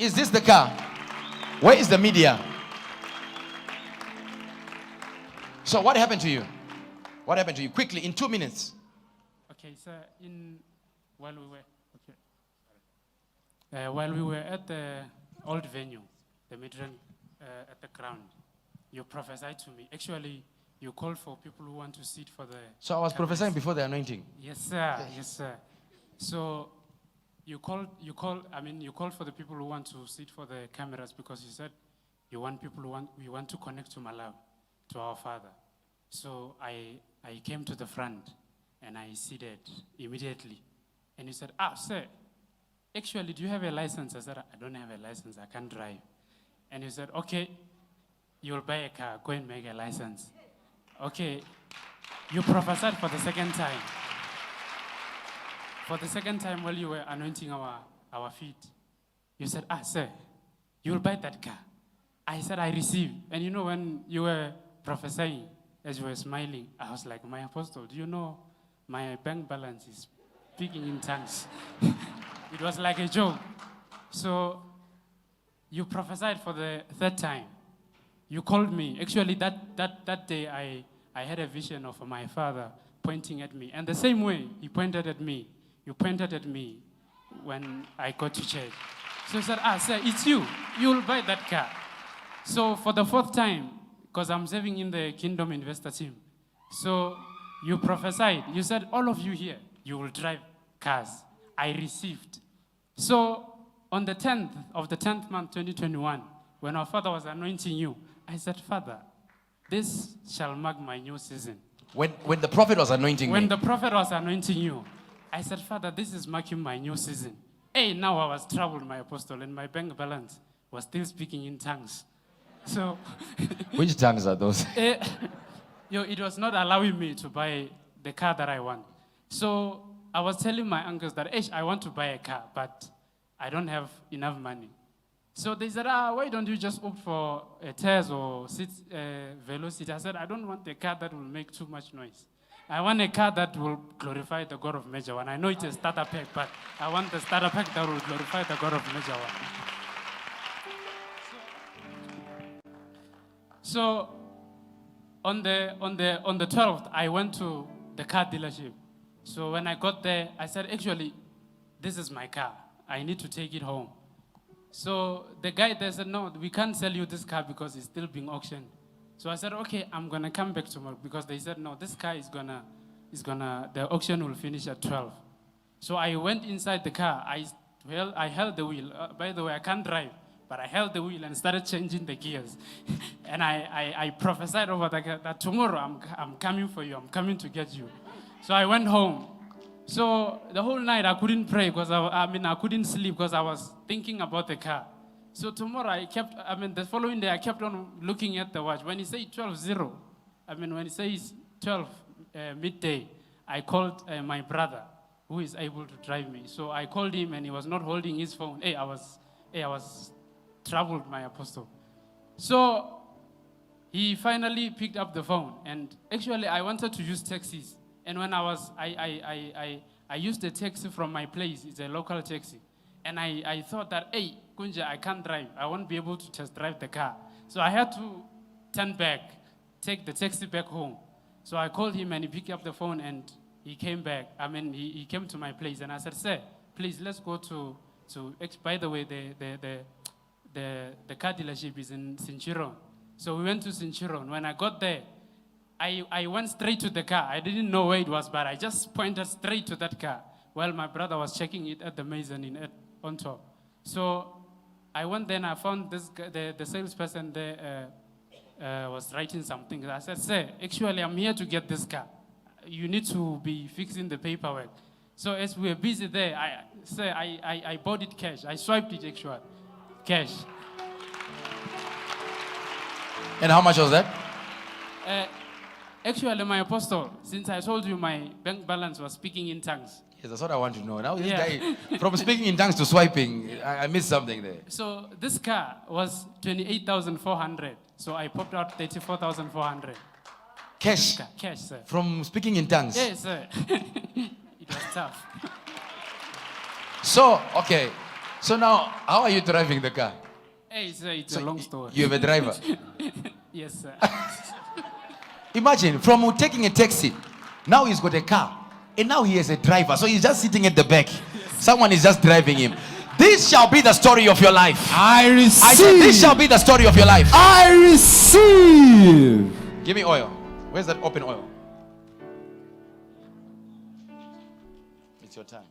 Is this the car? Where is the media? So what happened to you? What happened to you? Quickly, in 2 minutes. Okay, so while we were at the old venue, the Midrand at the ground, you prophesied to me. Actually, you called for people who want to sit for the. So I was cameras. prophesying before the anointing. Yes, sir. Yes, sir. So you called for the people who want to sit for the cameras because you said we want to connect to Malawi, to our Father. So I came to the front and I seated immediately. And you said, sir, actually, do you have a license? I said, I don't have a license, I can't drive. And you said, okay, you'll buy a car, go and make a license. Okay, you prophesied for the second time. For the second time while you were anointing our feet, you said, sir, you'll buy that car. I said, I receive. And you know, when you were prophesying, as you were smiling, I was like, my apostle, do you know my bank balance is speaking in tongues? It was like a joke. So you prophesied for the third time. You called me. Actually, that day, I had a vision of my father pointing at me. And the same way he pointed at me, you pointed at me when I got to church. So I said, sir, it's you. You'll buy that car. So for the fourth time, because I'm serving in the Kingdom Investor team, so you prophesied. You said, all of you here, you will drive cars. I received. So on the 10th of the 10th month, 2021, when our father was anointing you, I said, Father, this shall mark my new season. When the prophet was anointing me. When the prophet was anointing you, I said, Father, this is marking my new season. Hey, now I was troubled, my apostle, and my bank balance was still speaking in tongues. So, which tongues are those? It was not allowing me to buy the car that I want. So I was telling my uncles that, I want to buy a car, but I don't have enough money. So they said, why don't you just opt for a Tez or Velocity? I said, I don't want a car that will make too much noise. I want a car that will glorify the God of Major One. I know it's a starter pack, but I want the starter pack that will glorify the God of Major One. So on the 12th, I went to the car dealership. So when I got there, I said, actually, this is my car. I need to take it home. So the guy there said, no, we can't sell you this car because it's still being auctioned. So I said, okay, I'm going to come back tomorrow because they said, no, this car the auction will finish at 12. So I went inside the car. I held the wheel. By the way, I can't drive, but I held the wheel and started changing the gears. And I prophesied over the car that tomorrow I'm coming for you. I'm coming to get you. So I went home. So the whole night I couldn't pray because I couldn't sleep because I was thinking about the car. So tomorrow the following day I kept on looking at the watch. When he said 12:0, when he says 12 midday, I called my brother who is able to drive me. So I called him and he was not holding his phone. I was troubled, my apostle. So he finally picked up the phone. And actually I wanted to use taxis. And when I used a taxi from my place. It's a local taxi. And I thought that, hey, Kunja, I can't drive. I won't be able to test drive the car. So I had to turn back, take the taxi back home. So I called him and he picked up the phone and he came back. He came to my place and I said, sir, please, let's go to by the way, the car dealership is in Sinchiron. So we went to Sinchiron. When I got there, I went straight to the car. I didn't know where it was, but I just pointed straight to that car while my brother was checking it at the mezzanine on top. So I went there and I found this guy, the salesperson there was writing something. I said, sir, actually I'm here to get this car. You need to be fixing the paperwork. So as we were busy there, I bought it cash. I swiped it actually, cash. And how much was that? Actually, my apostle, since I told you my bank balance was speaking in tongues. Yes, that's what I want to know. Now this guy, from speaking in tongues to swiping, I missed something there. So this car was 28,400. So I popped out 34,400. Cash? Cash, sir. From speaking in tongues? Yes, sir. It was tough. So, okay. So now, how are you driving the car? Hey, it's a long story. You have a driver. Yes, sir. Imagine, from taking a taxi, now he's got a car. And now he has a driver. So he's just sitting at the back. Yes. Someone is just driving him. This shall be the story of your life. I receive. I said, this shall be the story of your life. I receive. Give me oil. Where's that open oil? It's your time.